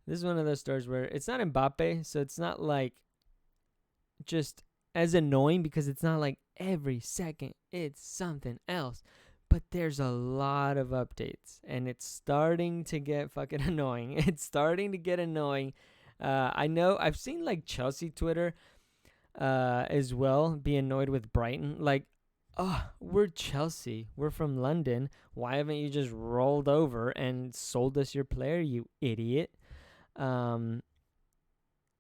This is one of those stories where it's not Mbappe, so it's not like just as annoying because it's not like every second it's something else. But there's a lot of updates, and it's starting to get fucking annoying. It's starting to get annoying. I know I've seen like Chelsea Twitter as well be annoyed with Brighton. Like, oh, we're Chelsea. We're from London. Why haven't you just rolled over and sold us your player, you idiot? Um,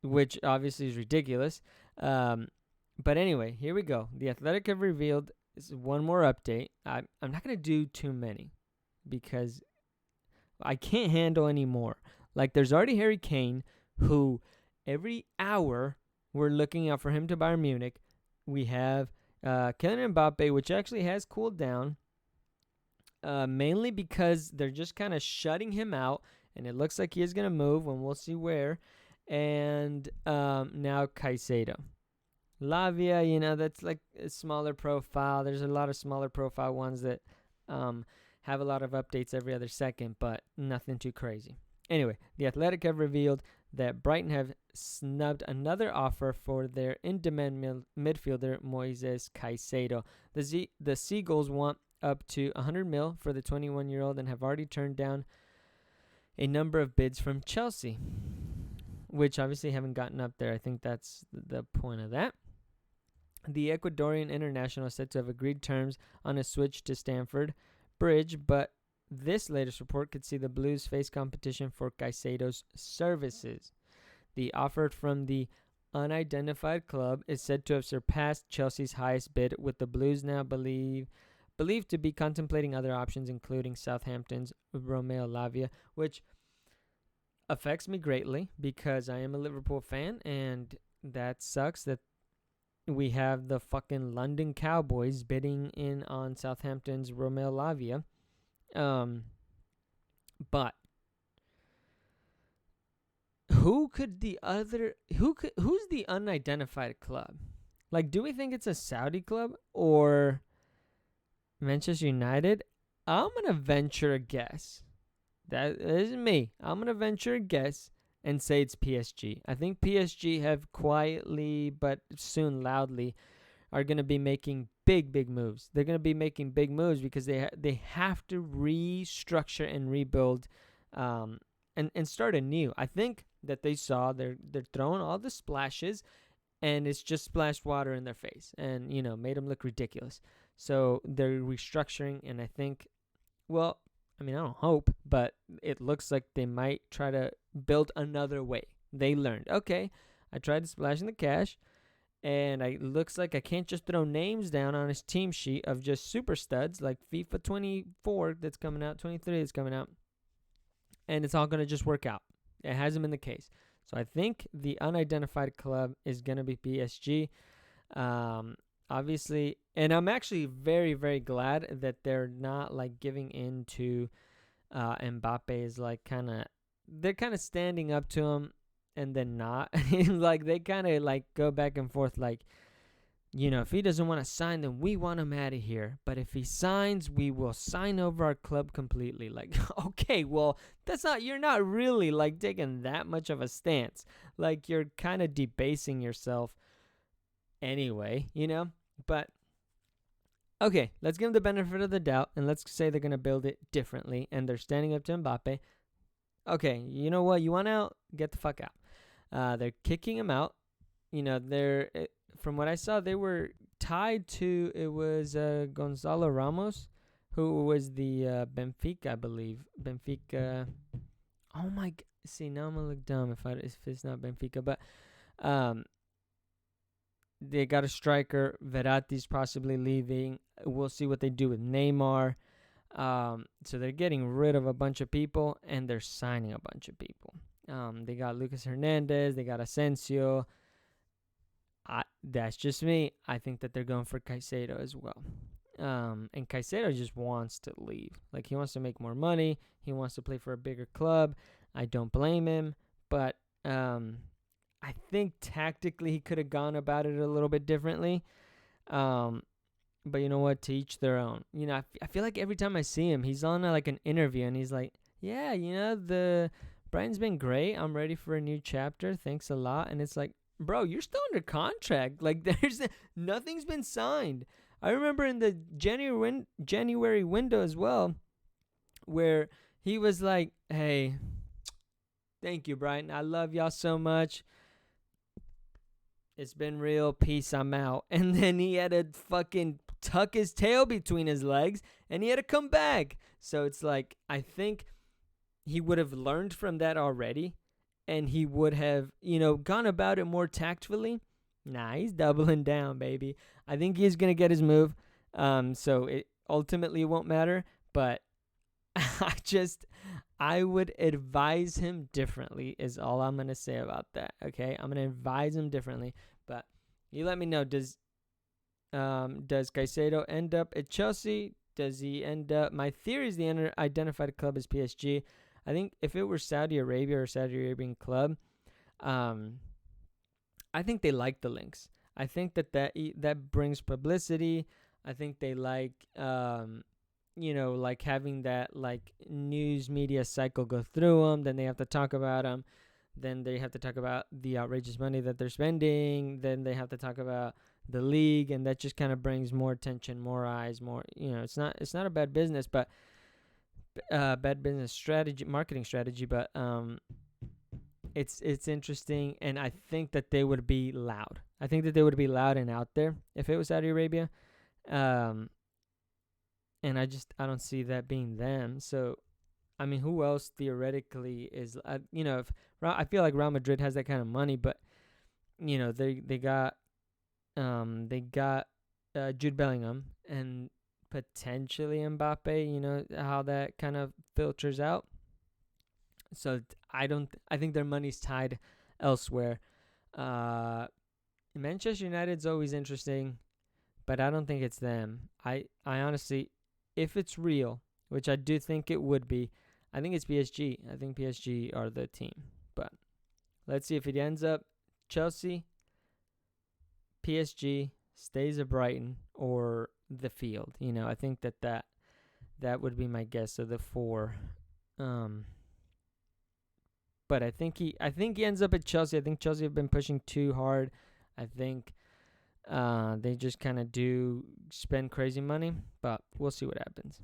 which obviously is ridiculous. Um, but anyway, here we go. The Athletic have revealed one more update. I'm not going to do too many because I can't handle any more. Like, there's already Harry Kane, who every hour we're looking out for him to Bayern Munich. We have Kylian Mbappe, which actually has cooled down, mainly because they're just kind of shutting him out, and it looks like he is going to move, and we'll see where. And now Caicedo. Lavia, that's like a smaller profile. There's a lot of smaller profile ones that have a lot of updates every other second, but nothing too crazy. Anyway, the Athletic have revealed that Brighton have snubbed another offer for their in-demand midfielder Moises Caicedo. The Seagulls want up to 100 mil for the 21-year-old and have already turned down a number of bids from Chelsea, which obviously haven't gotten up there. I think that's the point of that. The Ecuadorian international is said to have agreed terms on a switch to Stamford Bridge, but this latest report could see the Blues face competition for Caicedo's services. The offer from the unidentified club is said to have surpassed Chelsea's highest bid, with the Blues now believed to be contemplating other options, including Southampton's Romeo Lavia, which affects me greatly because I am a Liverpool fan, and that sucks that we have the fucking London Cowboys bidding in on Southampton's Romeo Lavia. But who's the unidentified club? Like, do we think it's a Saudi club or Manchester United? I'm gonna venture a guess. That isn't me. I'm gonna venture a guess and say it's PSG. I think PSG have quietly but soon loudly are going to be making big moves. They're going to be making big moves because they have to restructure and rebuild and start anew. I think that they saw they're throwing all the splashes and it's just splashed water in their face and, made them look ridiculous. So they're restructuring, and I think, well, I don't hope, but it looks like they might try to build another way. They learned, okay, I tried to splash in the cash, and it looks like I can't just throw names down on his team sheet of just super studs like FIFA 24 that's coming out, 23 that's coming out, and it's all going to just work out. It hasn't been the case. So I think the unidentified club is going to be PSG. Obviously, and I'm actually very, very glad that they're not like giving in to Mbappe is like they're kind of standing up to him and then not. Like they kind of like go back and forth like, if he doesn't want to sign, then we want him out of here. But if he signs, we will sign over our club completely. Like, okay, well, you're not really like taking that much of a stance. Like you're kind of debasing yourself anyway, But okay, let's give them the benefit of the doubt, and let's say they're going to build it differently, and they're standing up to Mbappe. Okay, you know what? You want out? Get the fuck out. They're kicking him out. From what I saw, they were tied to, it was Gonzalo Ramos, who was the Benfica, I believe. Benfica. Oh my, see, now I'm going to look dumb if it's not Benfica, but they got a striker. Verratti's possibly leaving. We'll see what they do with Neymar. So they're getting rid of a bunch of people, and they're signing a bunch of people. They got Lucas Hernandez. They got Asensio. That's just me. I think that they're going for Caicedo as well. And Caicedo just wants to leave. Like, he wants to make more money. He wants to play for a bigger club. I don't blame him. But I think tactically he could have gone about it a little bit differently. But you know what? To each their own. I feel like every time I see him, he's on like an interview and he's like, yeah, the Brighton's been great. I'm ready for a new chapter. Thanks a lot. And it's like, bro, you're still under contract. Like, nothing's been signed. I remember in the January window as well, where he was like, "Hey, thank you, Brighton. I love y'all so much. It's been real. Peace. I'm out." And then he had to fucking tuck his tail between his legs, and he had to come back. So it's like, I think he would have learned from that already, and he would have, gone about it more tactfully. Nah, he's doubling down, baby. I think he's gonna get his move. So it ultimately won't matter, but I would advise him differently is all I'm gonna say about that. Okay, I'm gonna advise him differently. But you let me know. Does Caicedo end up at Chelsea? Does he end up? My theory is the identified club is PSG. I think if it were Saudi Arabia or Saudi Arabian club, I think they like the links. I think that brings publicity. I think they like like having that like news media cycle go through them. Then they have to talk about them. Then they have to talk about the outrageous money that they're spending. Then they have to talk about the league, and that just kind of brings more attention, more eyes, more. It's not a bad business, but bad business strategy, marketing strategy. But it's interesting, and I think that they would be loud. I think that they would be loud and out there if it was Saudi Arabia. And I don't see that being them. So, I mean, who else theoretically is, if I feel like Real Madrid has that kind of money, but they got Jude Bellingham and potentially Mbappe. You know how that kind of filters out. So I think their money's tied elsewhere. Manchester United's always interesting, but I don't think it's them. I honestly, if it's real, which I do think it would be, I think it's PSG. I think PSG are the team. But let's see if it ends up Chelsea, PSG, stays at Brighton, or the field. I think that would be my guess of the four. But I think he ends up at Chelsea. I think Chelsea have been pushing too hard. I think they just kind of do spend crazy money, but we'll see what happens.